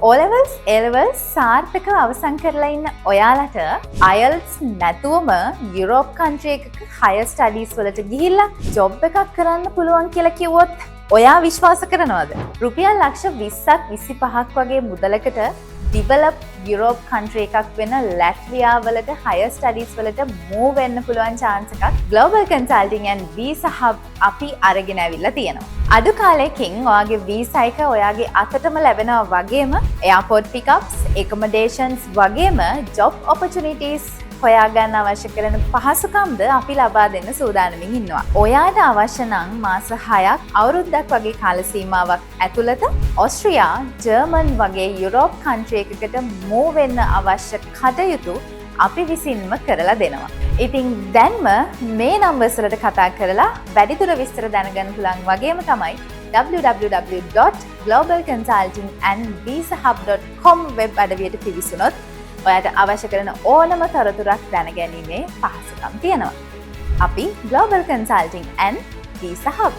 O levels A levels සාර්ථකව අවසන් කරලා ඉන්න ඔයාලට IELTS නැතුවම යුරෝප් country එකක higher studies වලට ගිහිල්ලා job එකක් කරන්න පුළුවන් කියලා කිව්වොත් ඔයා විශ්වාස කරනවද? රුපියල් ලක්ෂ 20ක් 25ක් වගේ මුදලකට develop යුරෝප් country එකක් වෙන ලැට්වියා වලට higher studies වලට move වෙන්න පුළුවන් chance එකක් Global Consulting and Visa Hub අපි අරගෙන ඇවිල්ලා තියෙනවා. අඩු කාලෙකින් ඔයාගේ වීසා එක ඔයාගේ අතටම ලැබෙනවා වගේම airport pickups, accommodations වගේම job opportunities හොයාගන්න අවශ්‍ය කරන පහසුකම්ද අපි ලබා දෙන්න සූදානමින් ඉන්නවා. ඔයාට අවශ්‍ය නම් මාස 6ක් අවුරුද්දක් වගේ කාල සීමාවක් ඇතුළත ඔස්ට්‍රියා, ජර්මන් වගේ යුරෝප් country එකකට move වෙන්න අවශ්‍ය කටයුතු අපි විසින්ම කරලා දෙනවා. ඉතින් දැන්ම මේ නම්බර්ස් වලට කතා කරලා වැඩිදුර විස්තර දැනගන්න පුළුවන් වගේම තමයි www.globalconsultingandvisahub.com වෙබ් අඩවියට පිවිසුනොත් ඔයාට අවශ්‍ය කරන ඕනම තොරතුරක් දැනගැනීමේ පහසුකම් තියෙනවා. අපි Global Consulting and Visa Hub